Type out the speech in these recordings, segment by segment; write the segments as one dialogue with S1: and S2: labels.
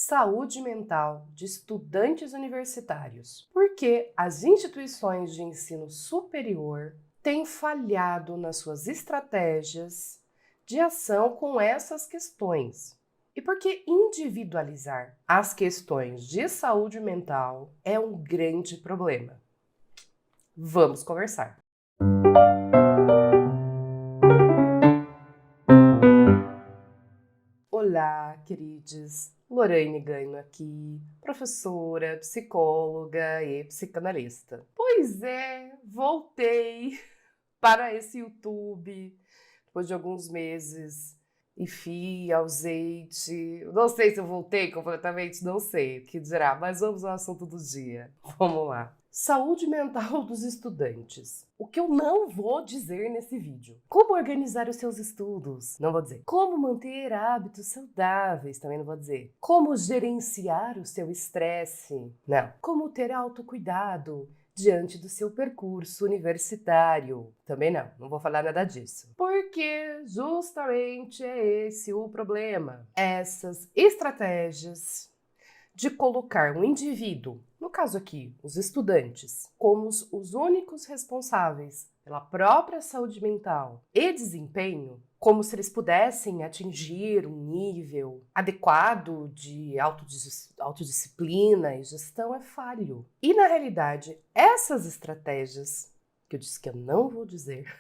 S1: saúde mental de estudantes universitários. Porque as instituições de ensino superior têm falhado nas suas estratégias de ação com essas questões. E porque individualizar as questões de saúde mental é um grande problema. Vamos conversar. Olá, queridos! Lorraine Ganho aqui, professora, psicóloga e psicanalista. Pois é, voltei para esse YouTube depois de alguns meses, enfim, ausente. Não sei se eu voltei completamente, não sei o que dirá, mas vamos ao assunto do dia. Vamos lá. Saúde mental dos estudantes. O que eu não vou dizer nesse vídeo. Como organizar os seus estudos? Não vou dizer. Como manter hábitos saudáveis? Também não vou dizer. Como gerenciar o seu estresse? Não. Como ter autocuidado diante do seu percurso universitário? Também não. Não vou falar nada disso. Porque justamente é esse o problema. Essas estratégias de colocar um indivíduo, no caso aqui, os estudantes, como os únicos responsáveis pela própria saúde mental e desempenho, como se eles pudessem atingir um nível adequado de autodisciplina e gestão, é falho. E, na realidade, essas estratégias, que eu disse que eu não vou dizer,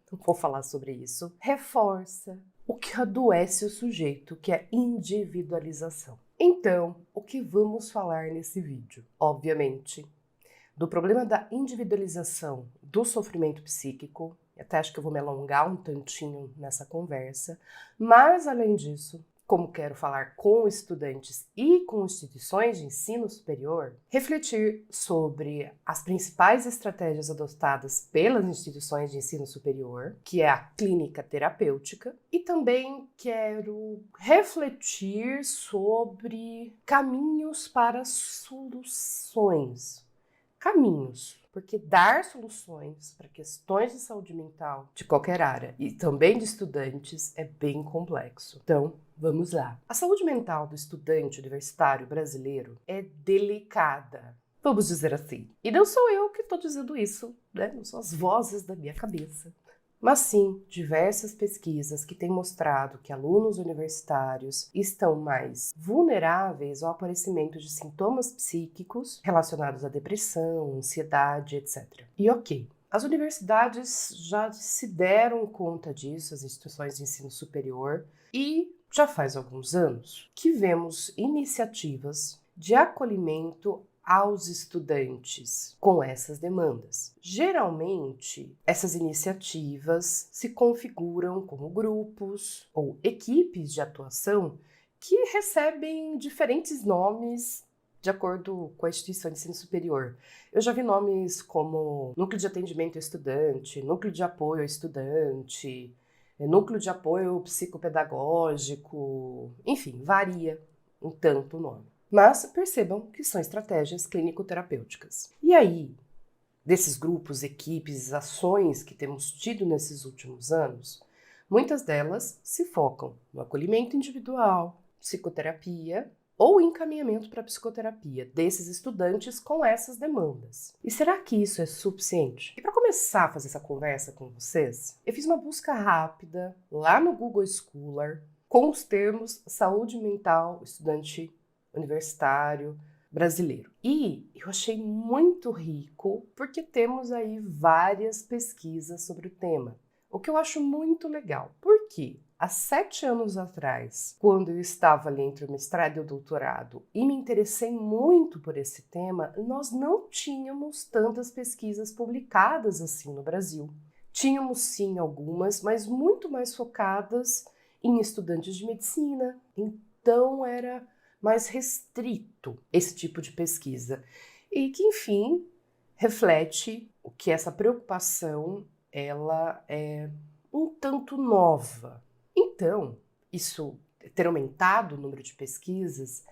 S1: não vou falar sobre isso, reforça o que adoece o sujeito, que é individualização. Então, o que vamos falar nesse vídeo? Obviamente, do problema da individualização do sofrimento psíquico, até acho que eu vou me alongar um tantinho nessa conversa, mas além disso, como quero falar com estudantes e com instituições de ensino superior, refletir sobre as principais estratégias adotadas pelas instituições de ensino superior, que é a clínica terapêutica, e também quero refletir sobre caminhos para soluções. Caminhos, porque dar soluções para questões de saúde mental de qualquer área e também de estudantes é bem complexo. Então, vamos lá. A saúde mental do estudante universitário brasileiro é delicada, vamos dizer assim. E não sou eu que estou dizendo isso, né? Não são as vozes da minha cabeça. Mas sim, diversas pesquisas que têm mostrado que alunos universitários estão mais vulneráveis ao aparecimento de sintomas psíquicos relacionados à depressão, ansiedade, etc. E ok, as universidades já se deram conta disso, as instituições de ensino superior, e já faz alguns anos que vemos iniciativas de acolhimento aos estudantes com essas demandas. Geralmente, essas iniciativas se configuram como grupos ou equipes de atuação que recebem diferentes nomes de acordo com a instituição de ensino superior. Eu já vi nomes como Núcleo de Atendimento ao Estudante, Núcleo de Apoio ao Estudante, Núcleo de Apoio Psicopedagógico, enfim, varia um tanto o nome. Mas percebam que são estratégias clínico-terapêuticas. E aí, desses grupos, equipes, ações que temos tido nesses últimos anos, muitas delas se focam no acolhimento individual, psicoterapia ou encaminhamento para psicoterapia desses estudantes com essas demandas. E será que isso é suficiente? E para começar a fazer essa conversa com vocês, eu fiz uma busca rápida lá no Google Scholar com os termos saúde mental estudante universitário brasileiro. E eu achei muito rico porque temos aí várias pesquisas sobre o tema. O que eu acho muito legal. Por quê? Há 7 anos atrás, quando eu estava ali entre o mestrado e o doutorado e me interessei muito por esse tema, nós não tínhamos tantas pesquisas publicadas assim no Brasil. Tínhamos sim algumas, mas muito mais focadas em estudantes de medicina. Então era mais restrito esse tipo de pesquisa e que, enfim, reflete o que essa preocupação ela é um tanto nova. Então, isso ter aumentado o número de pesquisas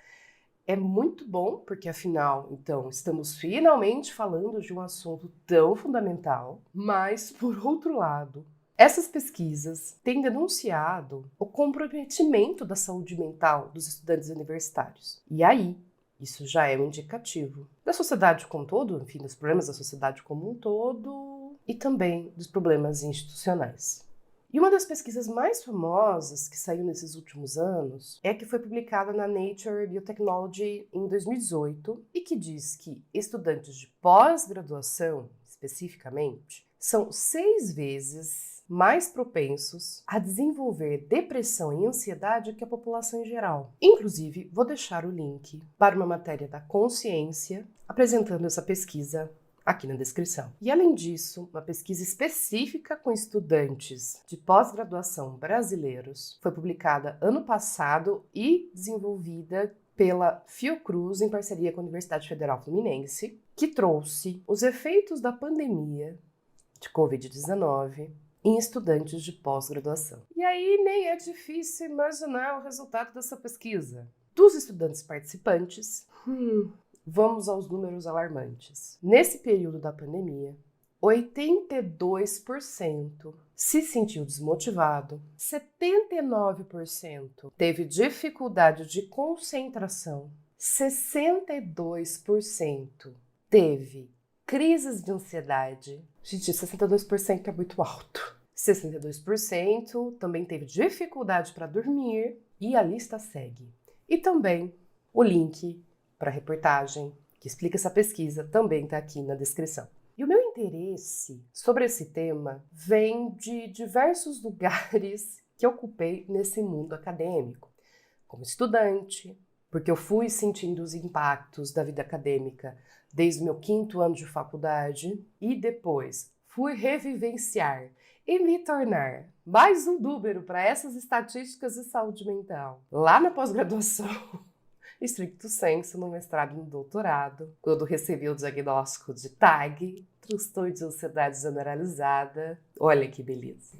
S1: é muito bom, porque afinal, então, estamos finalmente falando de um assunto tão fundamental, mas, por outro lado, Essas pesquisas têm denunciado o comprometimento da saúde mental dos estudantes universitários. E aí, isso já é um indicativo da sociedade como um todo, enfim, dos problemas da sociedade como um todo e também dos problemas institucionais. E uma das pesquisas mais famosas que saiu nesses últimos anos é a que foi publicada na Nature Biotechnology em 2018 e que diz que estudantes de pós-graduação, especificamente, são 6 vezes mais propensos a desenvolver depressão e ansiedade que a população em geral. Inclusive, vou deixar o link para uma matéria da Consciência apresentando essa pesquisa aqui na descrição. E além disso, uma pesquisa específica com estudantes de pós-graduação brasileiros foi publicada ano passado e desenvolvida pela Fiocruz em parceria com a Universidade Federal Fluminense, que trouxe os efeitos da pandemia de Covid-19 em estudantes de pós-graduação. E aí nem é difícil imaginar o resultado dessa pesquisa. Dos estudantes participantes, vamos aos números alarmantes. Nesse período da pandemia, 82% se sentiu desmotivado, 79% teve dificuldade de concentração, 62% teve crises de ansiedade. Gente, 62% é muito alto. 62% também teve dificuldade para dormir e a lista segue. E também o link para a reportagem que explica essa pesquisa também está aqui na descrição. E o meu interesse sobre esse tema vem de diversos lugares que ocupei nesse mundo acadêmico, como estudante, porque eu fui sentindo os impactos da vida acadêmica desde o meu 5º ano de faculdade e depois fui revivenciar e me tornar mais um número para essas estatísticas de saúde mental lá na pós-graduação. Stricto sensu, no mestrado e no doutorado, quando recebi o diagnóstico de TAG, transtorno de ansiedade generalizada. Olha que beleza!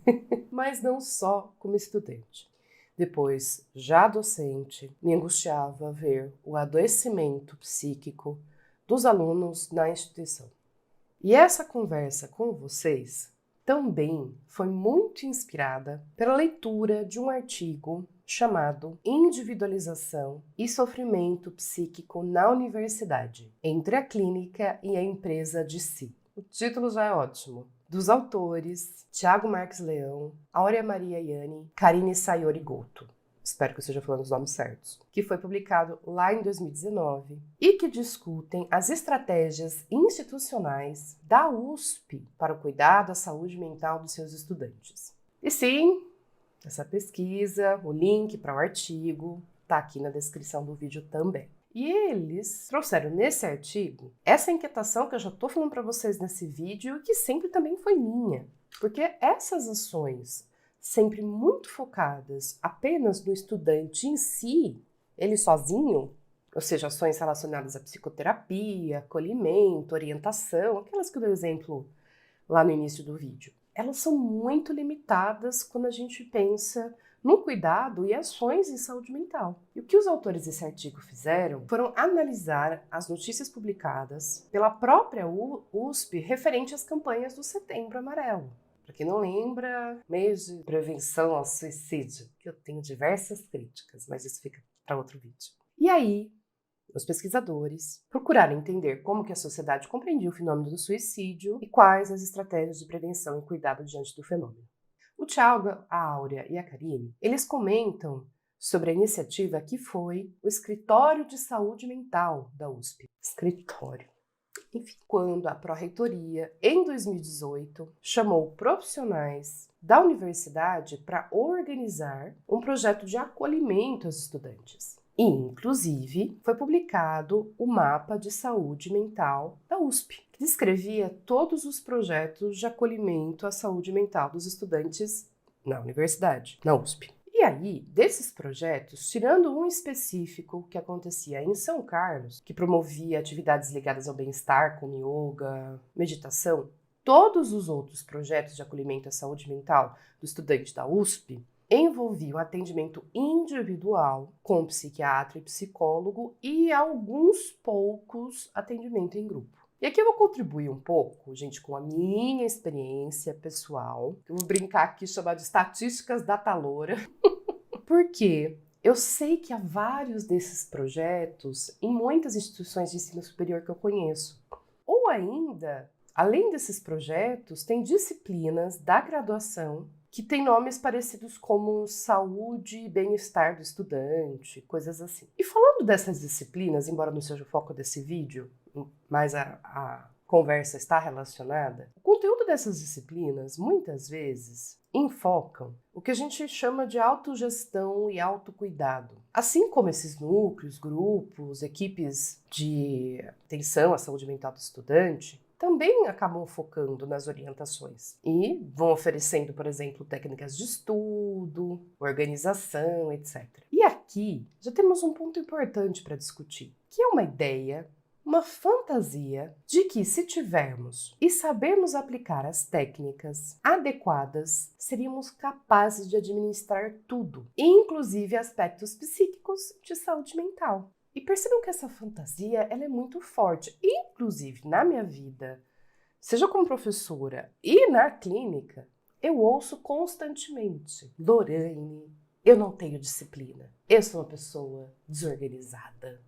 S1: Mas não só como estudante. Depois, já docente, me angustiava ver o adoecimento psíquico dos alunos na instituição. E essa conversa com vocês também foi muito inspirada pela leitura de um artigo chamado Individualização e Sofrimento Psíquico na Universidade, entre a clínica e a empresa de si. O título já é ótimo. Dos autores Thiago Marques Leão, Áurea Maria Ianni, Karine Sayori Goto. Espero que eu esteja falando os nomes certos. Que foi publicado lá em 2019 e que discutem as estratégias institucionais da USP para o cuidado da saúde mental dos seus estudantes. E sim, essa pesquisa, o link para o artigo, está aqui na descrição do vídeo também. E eles trouxeram nesse artigo essa inquietação que eu já estou falando para vocês nesse vídeo e que sempre também foi minha. Porque essas ações, sempre muito focadas apenas no estudante em si, ele sozinho, ou seja, ações relacionadas à psicoterapia, acolhimento, orientação, aquelas que eu dei exemplo lá no início do vídeo, elas são muito limitadas quando a gente pensa no cuidado e ações em saúde mental. E o que os autores desse artigo fizeram foram analisar as notícias publicadas pela própria USP referente às campanhas do Setembro Amarelo. Para quem não lembra, mês de prevenção ao suicídio, que eu tenho diversas críticas, mas isso fica para outro vídeo. E aí, os pesquisadores procuraram entender como que a sociedade compreendia o fenômeno do suicídio e quais as estratégias de prevenção e cuidado diante do fenômeno. O Thiago, a Áurea e a Karine, eles comentam sobre a iniciativa que foi o Escritório de Saúde Mental da USP. Escritório. Enfim, quando a Pró-Reitoria, em 2018, chamou profissionais da universidade para organizar um projeto de acolhimento aos estudantes. E, inclusive, foi publicado o Mapa de Saúde Mental da USP, que descrevia todos os projetos de acolhimento à saúde mental dos estudantes na universidade, na USP. E aí, desses projetos, tirando um específico que acontecia em São Carlos, que promovia atividades ligadas ao bem-estar, como yoga, meditação, todos os outros projetos de acolhimento à saúde mental do estudante da USP envolviam atendimento individual com psiquiatra e psicólogo e alguns poucos atendimento em grupo. E aqui eu vou contribuir um pouco, gente, com a minha experiência pessoal. Eu vou brincar aqui, chamar de estatísticas da Taloura. Porque eu sei que há vários desses projetos em muitas instituições de ensino superior que eu conheço. Ou ainda, além desses projetos, tem disciplinas da graduação que têm nomes parecidos como saúde e bem-estar do estudante, coisas assim. E falando dessas disciplinas, embora não seja o foco desse vídeo, mas a conversa está relacionada, o conteúdo dessas disciplinas, muitas vezes, enfocam o que a gente chama de autogestão e autocuidado. Assim como esses núcleos, grupos, equipes de atenção à saúde mental do estudante, também acabam focando nas orientações e vão oferecendo, por exemplo, técnicas de estudo, organização, etc. E aqui já temos um ponto importante para discutir, que é uma ideia, uma fantasia de que se tivermos e sabermos aplicar as técnicas adequadas, seríamos capazes de administrar tudo, inclusive aspectos psíquicos de saúde mental. E percebam que essa fantasia ela é muito forte, inclusive na minha vida, seja como professora e na clínica, eu ouço constantemente: Lorraine, eu não tenho disciplina, eu sou uma pessoa desorganizada.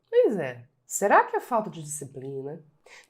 S1: Pois é. Será que a falta de disciplina,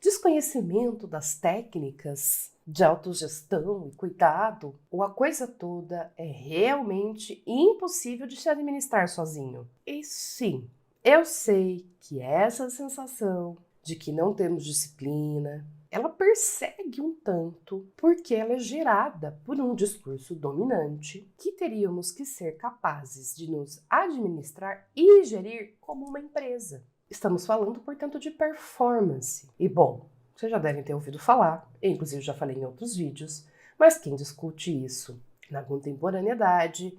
S1: desconhecimento das técnicas de autogestão e cuidado, ou a coisa toda é realmente impossível de se administrar sozinho? E sim, eu sei que essa sensação de que não temos disciplina, ela persegue um tanto porque ela é gerada por um discurso dominante que teríamos que ser capazes de nos administrar e gerir como uma empresa. Estamos falando, portanto, de performance. E, bom, vocês já devem ter ouvido falar, eu inclusive já falei em outros vídeos, mas quem discute isso na contemporaneidade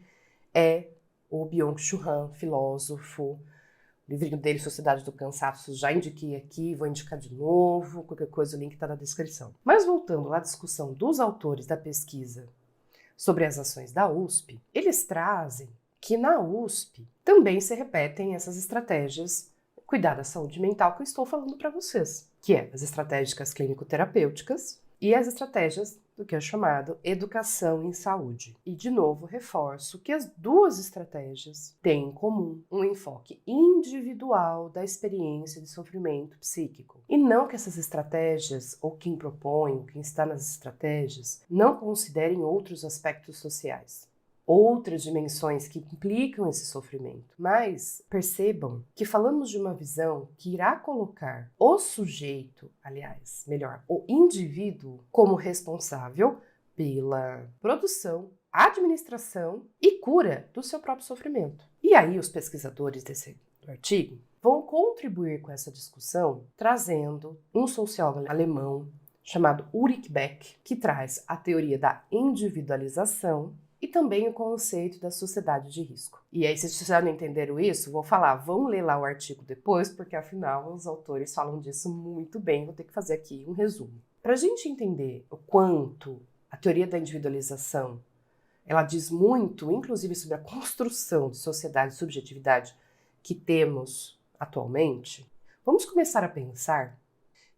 S1: é o Byung-Chul Han, filósofo. O livrinho dele, Sociedade do Cansaço, já indiquei aqui, vou indicar de novo, qualquer coisa o link está na descrição. Mas voltando à discussão dos autores da pesquisa sobre as ações da USP, eles trazem que na USP também se repetem essas estratégias cuidar da saúde mental que eu estou falando para vocês, que é as estratégias clínico-terapêuticas e as estratégias do que é chamado educação em saúde. E, de novo, reforço que as duas estratégias têm em comum um enfoque individual da experiência de sofrimento psíquico. E não que essas estratégias, ou quem propõe, ou quem está nas estratégias, não considerem outros aspectos sociais, outras dimensões que implicam esse sofrimento. Mas percebam que falamos de uma visão que irá colocar o sujeito, aliás, melhor, o indivíduo, como responsável pela produção, administração e cura do seu próprio sofrimento. E aí os pesquisadores desse artigo vão contribuir com essa discussão trazendo um sociólogo alemão chamado Ulrich Beck, que traz a teoria da individualização e também o conceito da sociedade de risco. E aí, se vocês já não entenderam isso, vou falar, vão ler lá o artigo depois, porque afinal os autores falam disso muito bem, vou ter que fazer aqui um resumo. Para a gente entender o quanto a teoria da individualização, ela diz muito, inclusive sobre a construção de sociedade e subjetividade que temos atualmente, vamos começar a pensar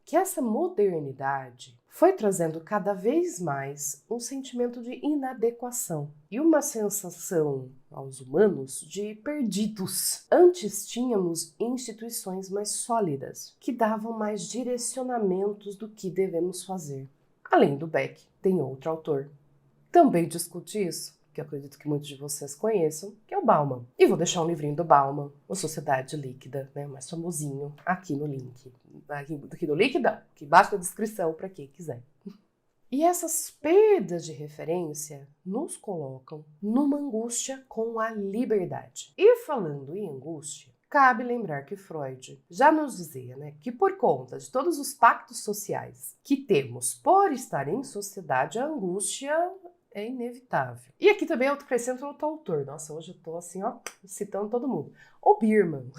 S1: que essa modernidade foi trazendo cada vez mais um sentimento de inadequação e uma sensação aos humanos de perdidos. Antes tínhamos instituições mais sólidas, que davam mais direcionamentos do que devemos fazer. Além do Beck, tem outro autor também discute isso, que eu acredito que muitos de vocês conheçam, que é o Bauman. E vou deixar um livrinho do Bauman, O Sociedade Líquida, né, mais famosinho, aqui no link. Aqui no link, não, aqui embaixo na descrição para quem quiser. E essas perdas de referência nos colocam numa angústia com a liberdade. E falando em angústia, cabe lembrar que Freud já nos dizia, né, que por conta de todos os pactos sociais que temos por estar em sociedade, a angústia é inevitável. E aqui também eu acrescento outro autor. Nossa, hoje eu tô assim, ó, citando todo mundo. O Biermann,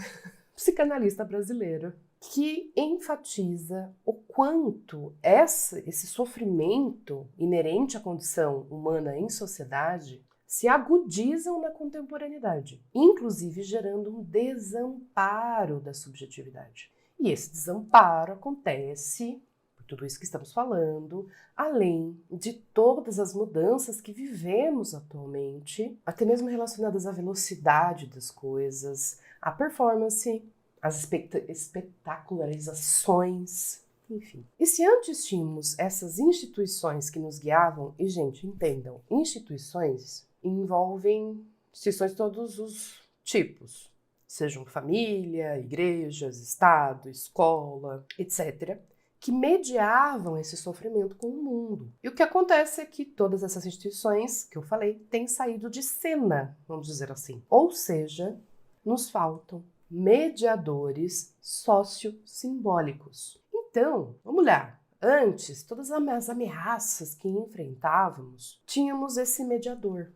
S1: psicanalista brasileiro, que enfatiza o quanto esse sofrimento inerente à condição humana em sociedade se agudizam na contemporaneidade, inclusive gerando um desamparo da subjetividade. E esse desamparo acontece, por tudo isso que estamos falando, além de todas as mudanças que vivemos atualmente, até mesmo relacionadas à velocidade das coisas, à performance, às espetacularizações, enfim. E se antes tínhamos essas instituições que nos guiavam, e gente, entendam, instituições envolvem instituições de todos os tipos, sejam família, igrejas, estado, escola, etc., que mediavam esse sofrimento com o mundo. E o que acontece é que todas essas instituições que eu falei têm saído de cena, vamos dizer assim. Ou seja, nos faltam mediadores sociosimbólicos. Então, vamos lá. Antes, todas as ameaças que enfrentávamos, tínhamos esse mediador.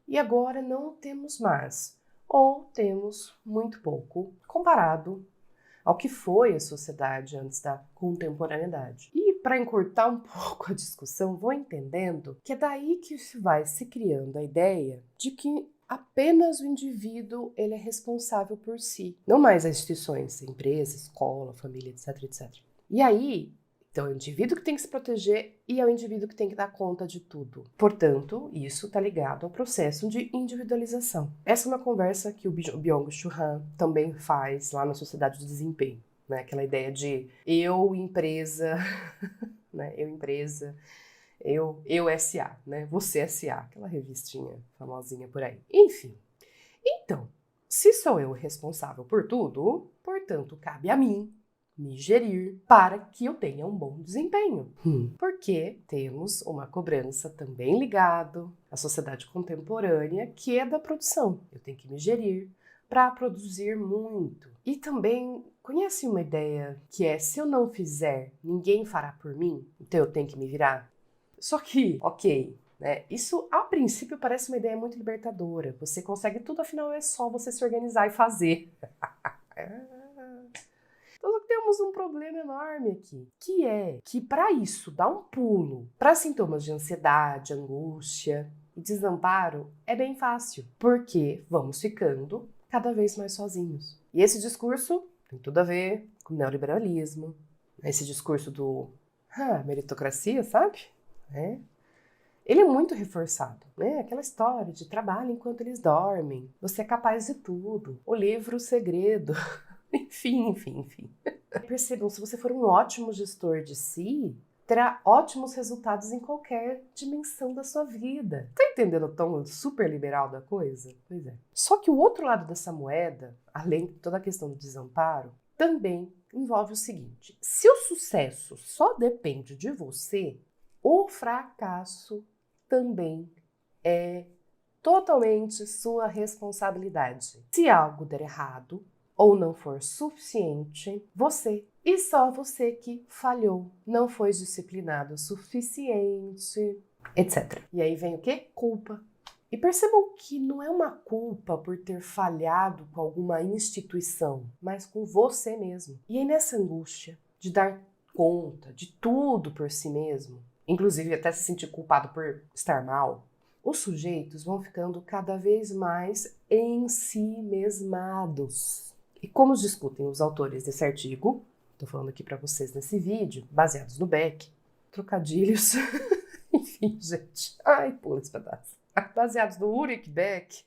S1: E agora não temos mais, ou temos muito pouco, comparado ao que foi a sociedade antes da contemporaneidade. E para encurtar um pouco a discussão, vou entendendo que é daí que vai se criando a ideia de que apenas o indivíduo ele é responsável por si, não mais as instituições, empresa, escola, família, etc, etc. E aí, então é o indivíduo que tem que se proteger e é o indivíduo que tem que dar conta de tudo. Portanto, isso está ligado ao processo de individualização. Essa é uma conversa que o Byung-Chul Han também faz lá na Sociedade do Desempenho, né? Aquela ideia de eu, empresa, né? Eu, empresa, eu SA, né? Você SA, aquela revistinha famosinha por aí. Enfim, então, se sou eu responsável por tudo, portanto, cabe a mim me gerir para que eu tenha um bom desempenho. Porque temos uma cobrança também ligada à sociedade contemporânea, que é da produção. Eu tenho que me gerir para produzir muito. E também, conhece uma ideia que é, se eu não fizer, ninguém fará por mim? Então eu tenho que me virar? Só que, ok, né? Isso a princípio parece uma ideia muito libertadora. Você consegue tudo, afinal é só você se organizar e fazer. Então temos um problema enorme aqui, que é que para isso dar um pulo para sintomas de ansiedade, angústia e desamparo é bem fácil, porque vamos ficando cada vez mais sozinhos. E esse discurso tem tudo a ver com o neoliberalismo, esse discurso do meritocracia, sabe? Ele é muito reforçado, né? Aquela história de trabalho enquanto eles dormem, você é capaz de tudo, o livro O Segredo. Enfim. Percebam, se você for um ótimo gestor de si, terá ótimos resultados em qualquer dimensão da sua vida. Tá entendendo o tom super liberal da coisa? Pois é. Só que o outro lado dessa moeda, além de toda a questão do desamparo, também envolve o seguinte: se o sucesso só depende de você, o fracasso também é totalmente sua responsabilidade. Se algo der errado, ou não for suficiente, você, e só você que falhou, não foi disciplinado o suficiente, etc. E aí vem o quê? Culpa. E percebam que não é uma culpa por ter falhado com alguma instituição, mas com você mesmo. E aí nessa angústia de dar conta de tudo por si mesmo, inclusive até se sentir culpado por estar mal, os sujeitos vão ficando cada vez mais em si mesmados. E como discutem os autores desse artigo, estou falando aqui para vocês nesse vídeo, baseados no Beck, trocadilhos, enfim, gente, pula esse pedaço. Baseados no Ulrich Beck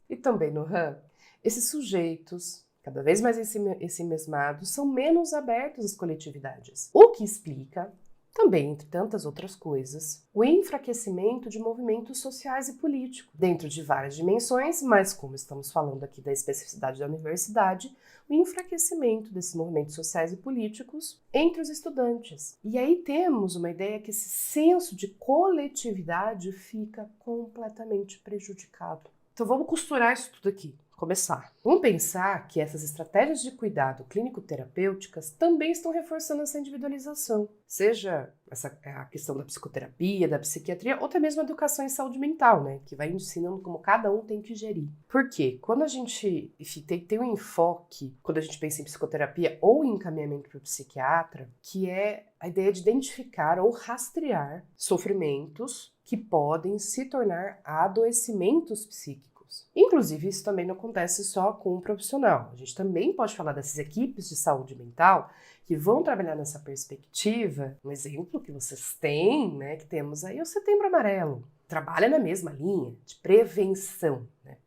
S1: e também no Han, esses sujeitos, cada vez mais ensimesmados, são menos abertos às coletividades, o que explica também, entre tantas outras coisas, o enfraquecimento de movimentos sociais e políticos, dentro de várias dimensões, mas como estamos falando aqui da especificidade da universidade, o enfraquecimento desses movimentos sociais e políticos entre os estudantes. E aí temos uma ideia que esse senso de coletividade fica completamente prejudicado. Então vamos costurar isso tudo aqui. Começar. Vamos pensar que essas estratégias de cuidado clínico-terapêuticas também estão reforçando essa individualização, seja a questão da psicoterapia, da psiquiatria, ou até mesmo a educação em saúde mental, né, que vai ensinando como cada um tem que gerir. Por quê? Quando a gente tem um enfoque, quando a gente pensa em psicoterapia ou em encaminhamento para o psiquiatra, que é a ideia de identificar ou rastrear sofrimentos que podem se tornar adoecimentos psíquicos. psíquicos. Inclusive, isso também não acontece só com o profissional. A gente também pode falar dessas equipes de saúde mental que vão trabalhar nessa perspectiva. Um exemplo que vocês têm, né, que temos aí é o Setembro Amarelo. Trabalha na mesma linha de prevenção, né?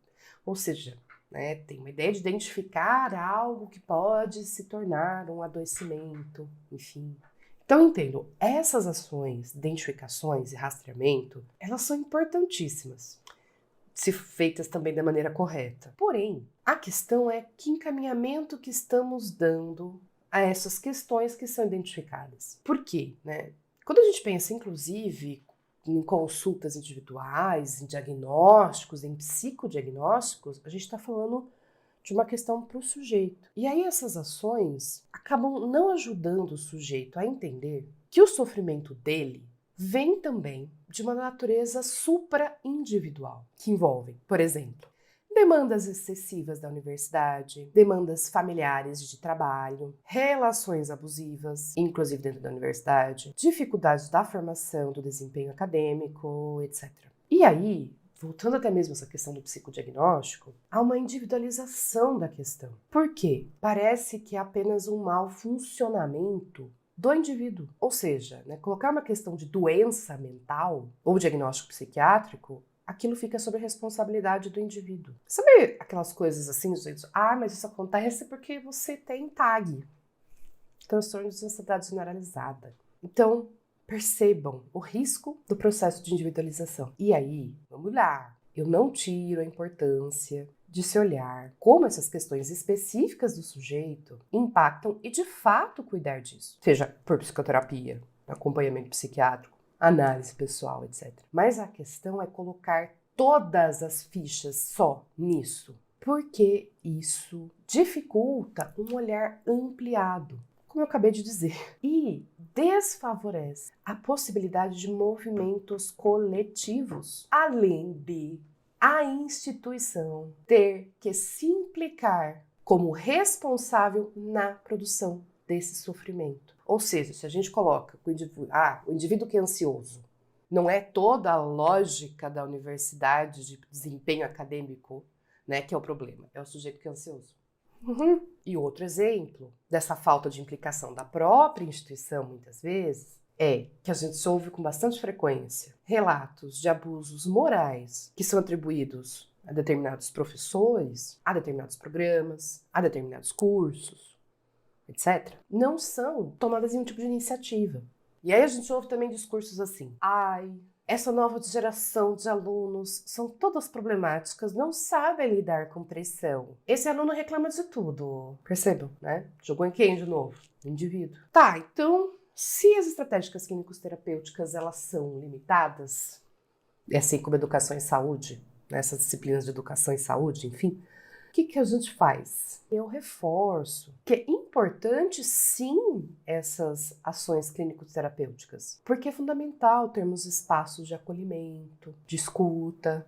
S1: Ou seja, né, tem uma ideia de identificar algo que pode se tornar um adoecimento, enfim. Então, entendo, essas ações, identificações e rastreamento, elas são importantíssimas, se feitas também da maneira correta. Porém, a questão é que encaminhamento que estamos dando a essas questões que são identificadas. Por quê? Né? Quando a gente pensa, inclusive, em consultas individuais, em diagnósticos, em psicodiagnósticos, a gente está falando de uma questão para o sujeito. E aí essas ações acabam não ajudando o sujeito a entender que o sofrimento dele vem também de uma natureza supra-individual, que envolvem, por exemplo, demandas excessivas da universidade, demandas familiares de trabalho, relações abusivas, inclusive dentro da universidade, dificuldades da formação, do desempenho acadêmico, etc. E aí, voltando até mesmo a essa questão do psicodiagnóstico, há uma individualização da questão. Por quê? Parece que é apenas um mau funcionamento do indivíduo. Ou seja, né, colocar uma questão de doença mental ou diagnóstico psiquiátrico, aquilo fica sob a responsabilidade do indivíduo. Sabe aquelas coisas assim, mas isso acontece porque você tem TAG, transtorno de ansiedade generalizada. Então, percebam o risco do processo de individualização. E aí, vamos lá, eu não tiro a importância de se olhar como essas questões específicas do sujeito impactam e de fato cuidar disso, seja por psicoterapia, acompanhamento psiquiátrico, análise pessoal, etc. Mas a questão é colocar todas as fichas só nisso, porque isso dificulta um olhar ampliado, como eu acabei de dizer, e desfavorece a possibilidade de movimentos coletivos, além de a instituição ter que se implicar como responsável na produção desse sofrimento. Ou seja, se a gente coloca o indivíduo que é ansioso, não é toda a lógica da universidade de desempenho acadêmico, né, que é o problema, é o sujeito que é ansioso. E outro exemplo dessa falta de implicação da própria instituição, muitas vezes, é que a gente ouve com bastante frequência relatos de abusos morais que são atribuídos a determinados professores, a determinados programas, a determinados cursos, etc., não são tomadas em um tipo de iniciativa. E aí a gente ouve também discursos assim: essa nova geração de alunos são todas problemáticas, não sabem lidar com pressão. Esse aluno reclama de tudo. Percebam, né? Jogou em quem de novo? No indivíduo. Tá, então, se as estratégias clínico-terapêuticas elas são limitadas, assim como educação em saúde, essas disciplinas de educação em saúde, enfim, o que a gente faz? Eu reforço que é importante, sim, essas ações clínico-terapêuticas, porque é fundamental termos espaços de acolhimento, de escuta,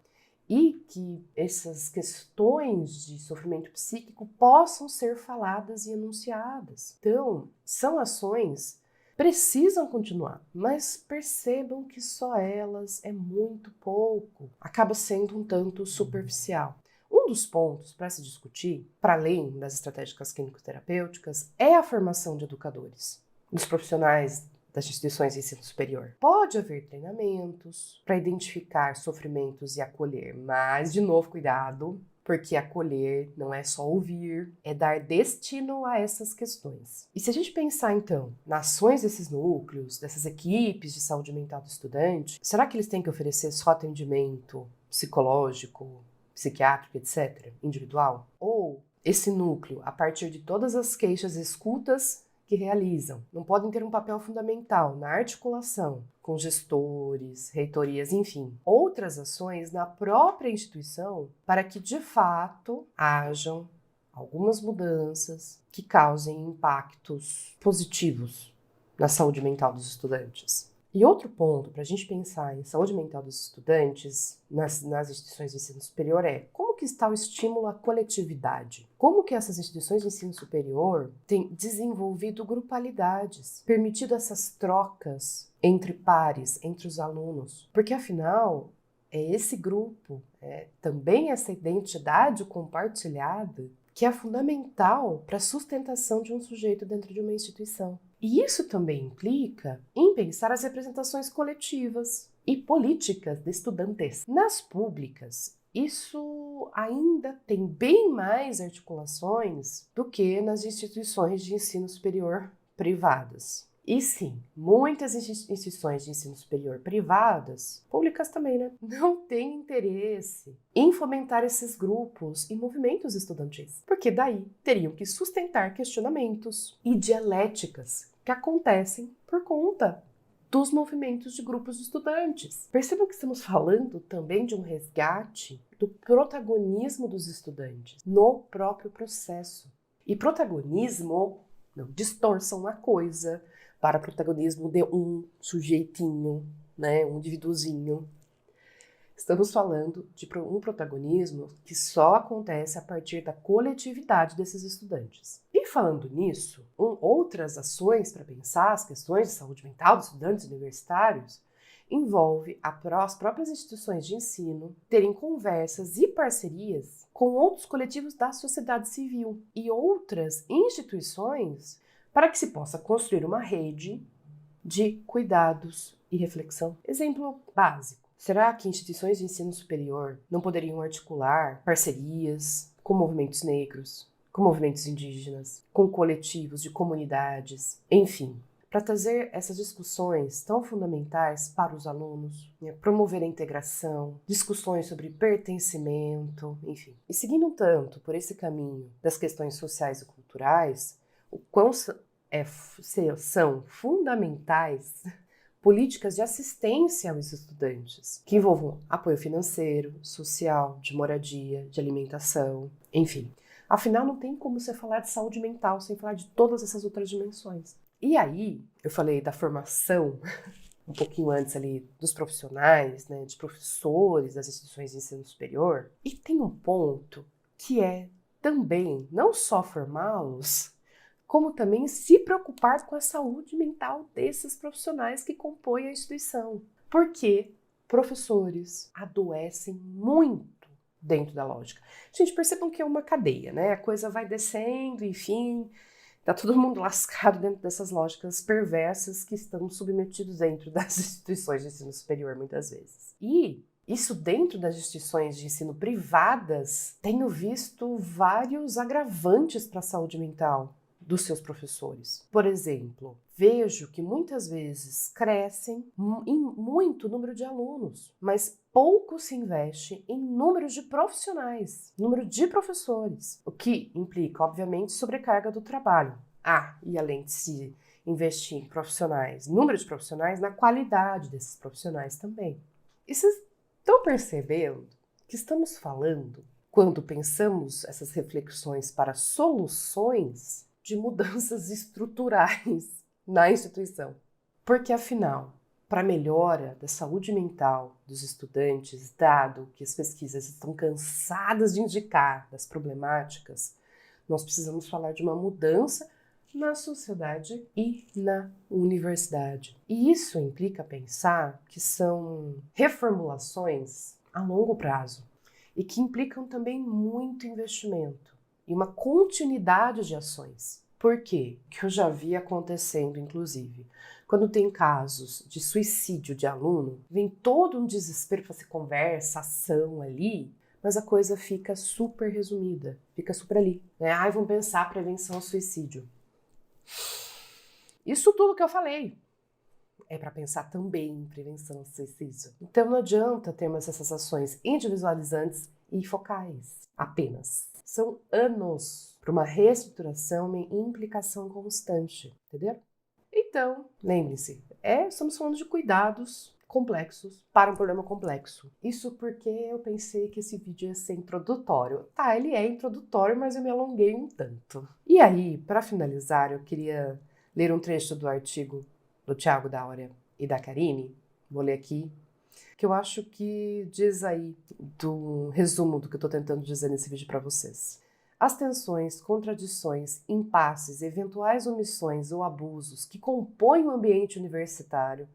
S1: e que essas questões de sofrimento psíquico possam ser faladas e enunciadas. Então, são ações que precisam continuar, mas percebam que só elas é muito pouco, acaba sendo um tanto superficial. Um dos pontos para se discutir, para além das estratégias clínico-terapêuticas, é a formação de educadores, dos profissionais das instituições de ensino superior. Pode haver treinamentos para identificar sofrimentos e acolher, mas, de novo, cuidado, porque acolher não é só ouvir, é dar destino a essas questões. E se a gente pensar, então, nas ações desses núcleos, dessas equipes de saúde mental do estudante, será que eles têm que oferecer só atendimento psicológico, psiquiátrico, etc., individual? Ou esse núcleo, a partir de todas as queixas e escutas que realizam, não podem ter um papel fundamental na articulação com gestores, reitorias, enfim, outras ações na própria instituição para que, de fato, hajam algumas mudanças que causem impactos positivos na saúde mental dos estudantes. E outro ponto para a gente pensar em saúde mental dos estudantes nas instituições de ensino superior é como que está o estímulo à coletividade? Como que essas instituições de ensino superior têm desenvolvido grupalidades, permitido essas trocas entre pares, entre os alunos? Porque, afinal, é esse grupo, também essa identidade compartilhada, que é fundamental para a sustentação de um sujeito dentro de uma instituição. E isso também implica em pensar as representações coletivas e políticas de estudantes. Nas públicas, isso ainda tem bem mais articulações do que nas instituições de ensino superior privadas. E sim, muitas instituições de ensino superior privadas, públicas também, né, não têm interesse em fomentar esses grupos e movimentos estudantis, porque daí teriam que sustentar questionamentos e dialéticas que acontecem por conta dos movimentos de grupos de estudantes. Percebam que estamos falando também de um resgate do protagonismo dos estudantes no próprio processo. E protagonismo, não distorçam a coisa para protagonismo de um sujeitinho, né, um indivíduozinho. Estamos falando de um protagonismo que só acontece a partir da coletividade desses estudantes. E falando nisso, outras ações para pensar as questões de saúde mental dos estudantes universitários envolve as próprias instituições de ensino terem conversas e parcerias com outros coletivos da sociedade civil e outras instituições para que se possa construir uma rede de cuidados e reflexão. Exemplo básico. Será que instituições de ensino superior não poderiam articular parcerias com movimentos negros, com movimentos indígenas, com coletivos de comunidades, enfim, para trazer essas discussões tão fundamentais para os alunos, né? Promover a integração, discussões sobre pertencimento, enfim. E seguindo um tanto por esse caminho das questões sociais e culturais, o quão são fundamentais políticas de assistência aos estudantes, que envolvam apoio financeiro, social, de moradia, de alimentação, enfim. Afinal, não tem como você falar de saúde mental sem falar de todas essas outras dimensões. E aí, eu falei da formação, um pouquinho antes ali, dos profissionais, né, de professores das instituições de ensino superior, e tem um ponto que é também não só formá-los, como também se preocupar com a saúde mental desses profissionais que compõem a instituição. Porque professores adoecem muito dentro da lógica. Gente, percebam que é uma cadeia, né? A coisa vai descendo, enfim, tá todo mundo lascado dentro dessas lógicas perversas que estão submetidos dentro das instituições de ensino superior, muitas vezes. E isso dentro das instituições de ensino privadas, tenho visto vários agravantes para a saúde mental dos seus professores. Por exemplo, vejo que muitas vezes crescem em muito número de alunos, mas pouco se investe em número de profissionais, número de professores, o que implica, obviamente, sobrecarga do trabalho. E além de se investir em profissionais, número de profissionais, na qualidade desses profissionais também. E vocês estão percebendo que estamos falando, quando pensamos essas reflexões para soluções, de mudanças estruturais na instituição. Porque, afinal, para a melhora da saúde mental dos estudantes, dado que as pesquisas estão cansadas de indicar das problemáticas, nós precisamos falar de uma mudança na sociedade e na universidade. E isso implica pensar que são reformulações a longo prazo e que implicam também muito investimento e uma continuidade de ações. Por quê? Que eu já vi acontecendo, inclusive. Quando tem casos de suicídio de aluno, vem todo um desespero para se conversa, ação ali, mas a coisa fica super resumida, fica super ali. Né? Vamos pensar prevenção ao suicídio. Isso tudo que eu falei é para pensar também em prevenção ao suicídio. Então não adianta termos essas ações individualizantes e focais apenas. São anos para uma reestruturação e implicação constante, entendeu? Então, lembre-se, estamos falando de cuidados complexos para um problema complexo. Isso porque eu pensei que esse vídeo ia ser introdutório. Ele é introdutório, mas eu me alonguei um tanto. E aí, para finalizar, eu queria ler um trecho do artigo do Thiago Daurea e da Karine. Vou ler aqui, que eu acho que diz aí do resumo do que eu estou tentando dizer nesse vídeo para vocês. As tensões, contradições, impasses, eventuais omissões ou abusos que compõem o ambiente universitário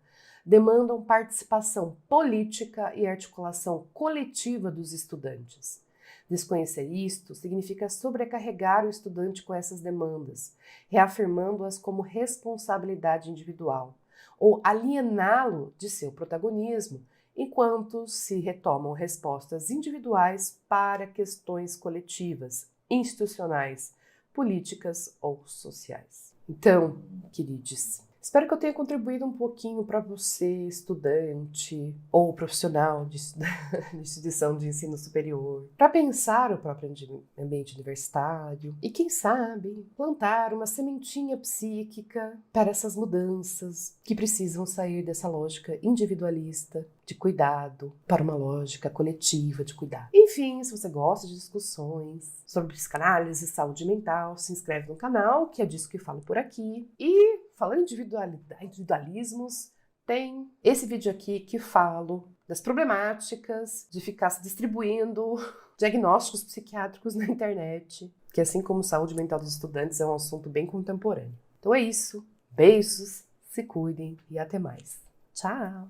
S1: demandam participação política e articulação coletiva dos estudantes. Desconhecer isto significa sobrecarregar o estudante com essas demandas, reafirmando-as como responsabilidade individual, ou aliená-lo de seu protagonismo, enquanto se retomam respostas individuais para questões coletivas, institucionais, políticas ou sociais. Então, queridos, espero que eu tenha contribuído um pouquinho para você, estudante ou profissional de instituição de ensino superior, para pensar o próprio ambiente universitário e, quem sabe, plantar uma sementinha psíquica para essas mudanças que precisam sair dessa lógica individualista de cuidado para uma lógica coletiva de cuidado. Enfim, se você gosta de discussões sobre psicanálise e saúde mental, se inscreve no canal, que é disso que eu falo por aqui. E falando em individualismos, tem esse vídeo aqui que falo das problemáticas de ficar se distribuindo diagnósticos psiquiátricos na internet, que assim como saúde mental dos estudantes é um assunto bem contemporâneo. Então é isso, beijos, se cuidem e até mais. Tchau!